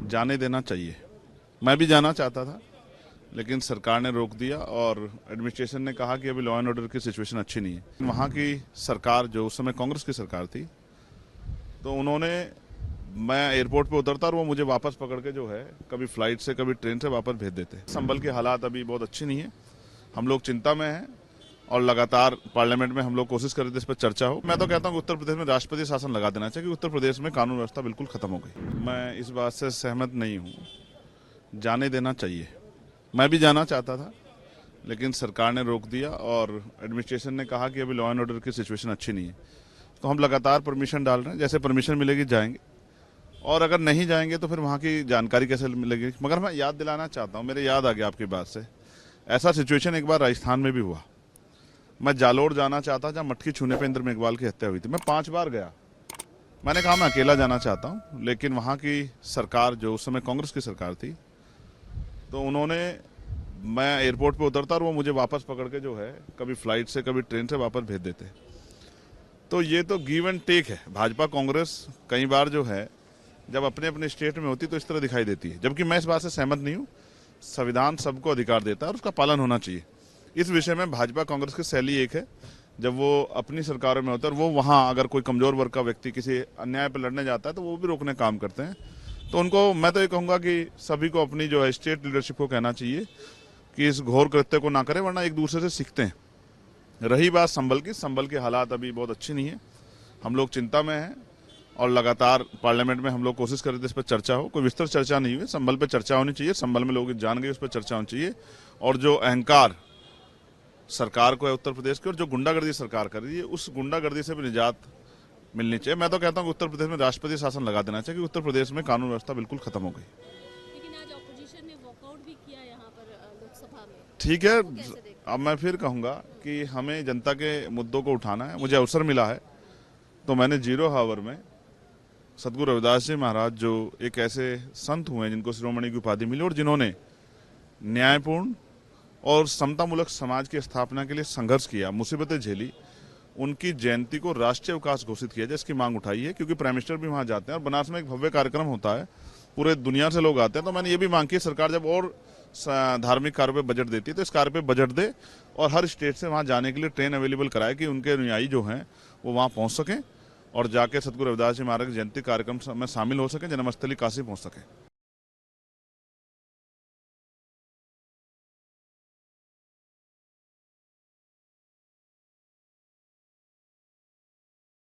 जाने देना चाहिए। मैं भी जाना चाहता था, लेकिन सरकार ने रोक दिया और एडमिनिस्ट्रेशन ने कहा कि अभी लॉ एंड ऑर्डर की सिचुएशन अच्छी नहीं है। वहाँ की सरकार, जो उस समय कांग्रेस की सरकार थी, तो उन्होंने, मैं एयरपोर्ट पे उतरता और वो मुझे वापस पकड़ के जो है कभी फ्लाइट से कभी ट्रेन से वापस भेज देते। संभल के हालात अभी बहुत अच्छी नहीं है, हम लोग चिंता में हैं और लगातार पार्लियामेंट में हम लोग कोशिश कर रहे थे इस पर चर्चा हो। मैं तो कहता हूँ कि उत्तर प्रदेश में राष्ट्रपति शासन लगा देना चाहिए, क्योंकि उत्तर प्रदेश में कानून व्यवस्था बिल्कुल खत्म हो गई। मैं इस बात से सहमत नहीं हूँ, जाने देना चाहिए। मैं भी जाना चाहता था, लेकिन सरकार ने रोक दिया और एडमिनिस्ट्रेशन ने कहा कि अभी लॉ एंड ऑर्डर की सिचुएशन अच्छी नहीं है। तो हम लगातार परमिशन डाल रहे हैं, जैसे परमिशन मिलेगी जाएंगे, और अगर नहीं जाएंगे तो फिर वहाँ की जानकारी कैसे मिलेगी। मगर मैं याद दिलाना चाहता हूँ, मेरे याद आ गया आपकी बात से, ऐसा सिचुएशन एक बार राजस्थान में भी हुआ। मैं जालोर जाना चाहता, जहाँ मटकी छूने पे इंद्र मेघवाल की हत्या हुई थी। मैं 5 बार गया, मैंने कहा मैं अकेला जाना चाहता हूँ, लेकिन वहाँ की सरकार, जो उस समय कांग्रेस की सरकार थी, तो उन्होंने, मैं एयरपोर्ट पे उतरता और वो मुझे वापस पकड़ के जो है कभी फ्लाइट से कभी ट्रेन से वापस भेज देते। तो ये तो गिव एंड टेक है। भाजपा कांग्रेस कई बार जो है जब अपने अपने स्टेट में होती तो इस तरह दिखाई देती है, जबकि मैं इस बात से सहमत नहीं हूँ। संविधान सबको अधिकार देता है और उसका पालन होना चाहिए। इस विषय में भाजपा कांग्रेस की शैली एक है, जब वो अपनी सरकारों में होता है और वो वहाँ अगर कोई कमजोर वर्ग का व्यक्ति किसी अन्याय पर लड़ने जाता है तो वो भी रोकने का काम करते हैं। तो उनको, मैं तो ये कहूँगा कि सभी को अपनी जो है स्टेट लीडरशिप को कहना चाहिए कि इस घोर कृत्य को ना करें, वरना एक दूसरे से सीखते हैं। रही बात संभल की, संभल के हालात अभी बहुत अच्छी नहीं है, हम लोग चिंता में हैं और लगातार पार्लियामेंट में हम लोग कोशिश कर रहे थे इस पर चर्चा हो। कोई विस्तृत चर्चा नहीं हुई, संभल पे चर्चा होनी चाहिए, संभल में लोग जान गए, उस पर चर्चा होनी चाहिए। और जो अहंकार सरकार को है उत्तर प्रदेश की, और जो गुंडागर्दी सरकार कर रही है, उस गुंडागर्दी से भी निजात मिलनी चाहिए। मैं तो कहता हूँ कि उत्तर प्रदेश में राष्ट्रपति शासन लगा देना चाहिए, क्योंकि उत्तर प्रदेश में कानून व्यवस्था बिल्कुल खत्म हो गई। लेकिन आज ऑपोजिशन ने वॉकआउट भी किया यहाँ पर लोकसभा में। ठीक है, अब मैं फिर कहूँगा कि हमें जनता के मुद्दों को उठाना है। मुझे अवसर मिला है तो मैंने 0 हावर में सदगुरु रविदास जी महाराज, जो एक ऐसे संत हुए जिनको शिरोमणि की उपाधि मिली और जिन्होंने न्यायपूर्ण और समतामूलक समाज की स्थापना के लिए संघर्ष किया, मुसीबतें झेली, उनकी जयंती को राष्ट्रीय अवकाश घोषित किया, जिसकी मांग उठाई है। क्योंकि प्राइम मिनिस्टर भी वहां जाते हैं और बनारस में एक भव्य कार्यक्रम होता है, पूरे दुनिया से लोग आते हैं। तो मैंने ये भी मांग की, सरकार जब और धार्मिक कार्यों पे बजट देती है तो इस कार्य पे बजट दे और हर स्टेट से वहां जाने के लिए ट्रेन अवेलेबल कराए, कि उनके अनुयायी जो हैं वो वहां पहुंच सकें और जाके सदगुरु रविदास जी महाराज की जयंती कार्यक्रम में शामिल हो सकें, जन्मस्थली काशी पहुंच सकें।